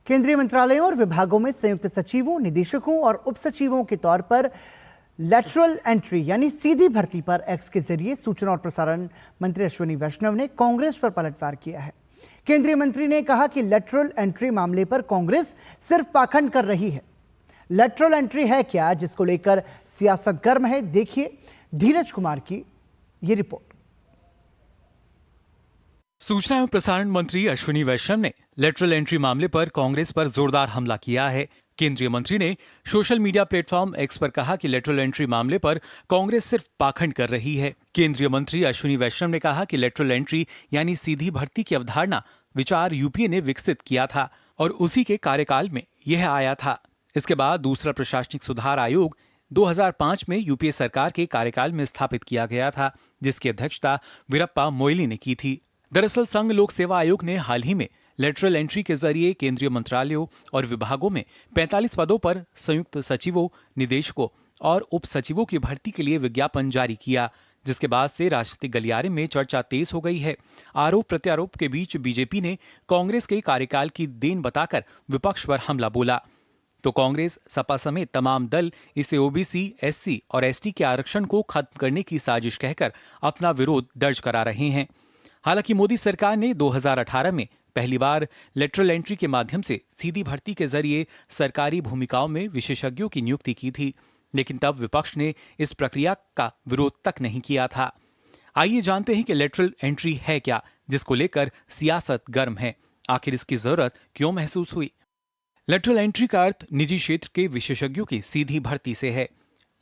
केंद्रीय मंत्रालयों और विभागों में संयुक्त सचिवों, निदेशकों और उप सचिवों के तौर पर लेटरल एंट्री यानी सीधी भर्ती पर एक्स के जरिए सूचना और प्रसारण मंत्री अश्विनी वैष्णव ने कांग्रेस पर पलटवार किया है। केंद्रीय मंत्री ने कहा कि लेटरल एंट्री मामले पर कांग्रेस सिर्फ पाखंड कर रही है। लेटरल एंट्री है क्या, जिसको लेकर सियासत गर्म है, देखिए धीरज कुमार की ये रिपोर्ट। सूचना एवं प्रसारण मंत्री अश्विनी वैष्णव ने लेटरल एंट्री मामले पर कांग्रेस पर जोरदार हमला किया है। केंद्रीय मंत्री ने सोशल मीडिया प्लेटफॉर्म एक्स पर कहा कि लेटरल एंट्री मामले पर कांग्रेस सिर्फ पाखंड कर रही है। केंद्रीय मंत्री अश्विनी वैष्णव ने कहा कि लेटरल एंट्री यानी सीधी भर्ती की अवधारणा विचार यूपीए ने विकसित किया था और उसी के कार्यकाल में यह आया था। इसके बाद दूसरा प्रशासनिक सुधार आयोग 2005 में यूपीए सरकार के कार्यकाल में स्थापित किया गया था, जिसकी अध्यक्षता वीरप्पा मोइली ने की थी। दरअसल संघ लोक सेवा आयोग ने हाल ही में लेटरल एंट्री के जरिए केंद्रीय मंत्रालयों और विभागों में 45 पदों पर संयुक्त सचिवों, निदेशकों और उप सचिवों की भर्ती के लिए विज्ञापन जारी किया, जिसके बाद से राजनीतिक गलियारे में चर्चा तेज हो गई है। आरोप प्रत्यारोप के बीच बीजेपी ने कांग्रेस के कार्यकाल की देन बताकर विपक्ष पर हमला बोला, तो कांग्रेस, सपा समेत तमाम दल इसे ओबीसी, एससी और एसटी के आरक्षण को खत्म करने की साजिश कहकर अपना विरोध दर्ज करा रहे हैं। हालांकि मोदी सरकार ने 2018 में पहली बार लेटरल एंट्री के माध्यम से सीधी भर्ती के जरिए सरकारी भूमिकाओं में विशेषज्ञों की नियुक्ति की थी, लेकिन तब विपक्ष ने इस प्रक्रिया का विरोध तक नहीं किया था। आइए जानते हैं कि लेटरल एंट्री है क्या, जिसको लेकर सियासत गर्म है। आखिर इसकी जरूरत क्यों महसूस हुई? लेटरल एंट्री का अर्थ निजी क्षेत्र के विशेषज्ञों की सीधी भर्ती से है।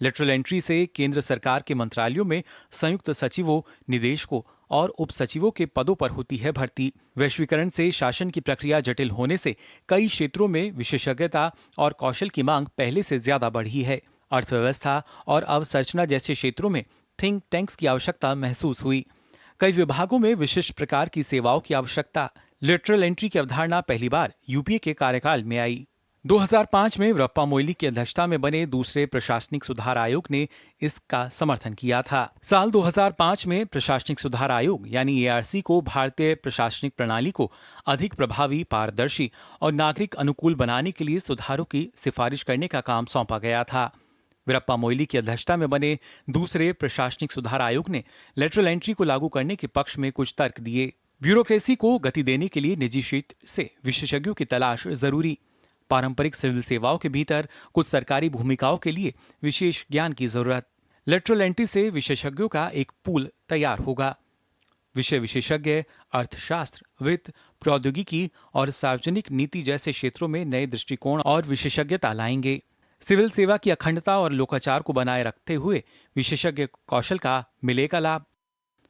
लेटरल एंट्री से केंद्र सरकार के मंत्रालयों में संयुक्त सचिवों, निदेशकों और उप सचिवों के पदों पर होती है भर्ती। वैश्वीकरण से शासन की प्रक्रिया जटिल होने से कई क्षेत्रों में विशेषज्ञता और कौशल की मांग पहले से ज्यादा बढ़ी है। अर्थव्यवस्था और अवसंरचना जैसे क्षेत्रों में थिंक टैंक्स की आवश्यकता महसूस हुई। कई विभागों में विशिष्ट प्रकार की सेवाओं की आवश्यकता। लेटरल एंट्री की अवधारणा पहली बार यूपीए के कार्यकाल में आई। 2005 में वीरप्पा मोइली की अध्यक्षता में बने दूसरे प्रशासनिक सुधार आयोग ने इसका समर्थन किया था। साल 2005 में प्रशासनिक सुधार आयोग यानी एआरसी को भारतीय प्रशासनिक प्रणाली को अधिक प्रभावी, पारदर्शी और नागरिक अनुकूल बनाने के लिए सुधारों की सिफारिश करने का काम सौंपा गया था। वीरप्पा मोइली की अध्यक्षता में बने दूसरे प्रशासनिक सुधार आयोग ने लेटरल एंट्री को लागू करने के पक्ष में कुछ तर्क दिए। ब्यूरोक्रेसी को गति देने के लिए निजी क्षेत्र से विशेषज्ञों की तलाश जरूरी। पारंपरिक सिविल सेवाओं के भीतर कुछ सरकारी भूमिकाओं के लिए विशेष ज्ञान की जरूरत। लेटरल एंट्री से विशेषज्ञों का एक पूल तैयार होगा। विषय विशेषज्ञ अर्थशास्त्र, वित्त, प्रौद्योगिकी और सार्वजनिक नीति जैसे क्षेत्रों में नए दृष्टिकोण और विशेषज्ञता लाएंगे। सिविल सेवा की अखंडता और लोकाचार को बनाए रखते हुए विशेषज्ञ कौशल का मिलेगा लाभ।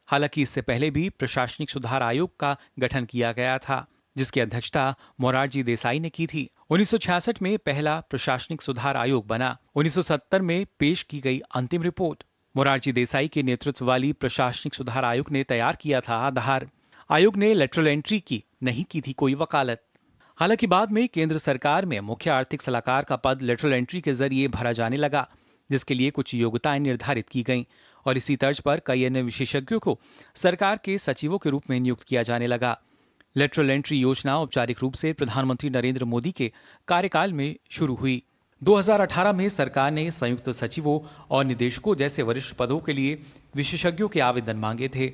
हालांकि इससे पहले भी प्रशासनिक सुधार आयोग का गठन किया गया था, जिसकी अध्यक्षता मोरारजी देसाई ने की थी। 1966 में पहला प्रशासनिक सुधार आयोग बना। 1970 में पेश की गई अंतिम रिपोर्ट मोरारजी देसाई के नेतृत्व वाली प्रशासनिक सुधार आयोग ने तैयार किया था आधार। आयोग ने लेटरल एंट्री की नहीं की थी कोई वकालत। हालांकि बाद में केंद्र सरकार में मुख्य आर्थिक सलाहकार का पद लेटरल एंट्री के जरिए भरा जाने लगा, जिसके लिए कुछ योग्यताएं निर्धारित की गईं और इसी तर्ज पर कई अन्य विशेषज्ञों को सरकार के सचिवों के रूप में नियुक्त किया जाने लगा। लेटरल एंट्री योजना औपचारिक रूप से प्रधानमंत्री नरेंद्र मोदी के कार्यकाल में शुरू हुई। 2018 में सरकार ने संयुक्त सचिवों और निदेशकों जैसे वरिष्ठ पदों के लिए विशेषज्ञों के आवेदन मांगे थे।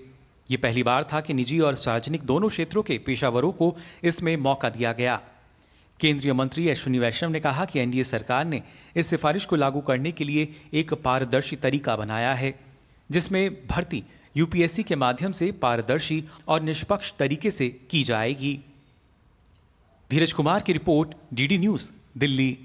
ये पहली बार था कि निजी और सार्वजनिक दोनों क्षेत्रों के पेशावरों को इसमें मौका दिया गया। केंद्रीय मंत्री अश्विनी वैष्णव ने कहा कि एनडीए सरकार ने इस सिफारिश को लागू करने के लिए एक पारदर्शी तरीका बनाया है, जिसमें भर्ती यूपीएससी के माध्यम से पारदर्शी और निष्पक्ष तरीके से की जाएगी। धीरज कुमार की रिपोर्ट, डीडी न्यूज़, दिल्ली।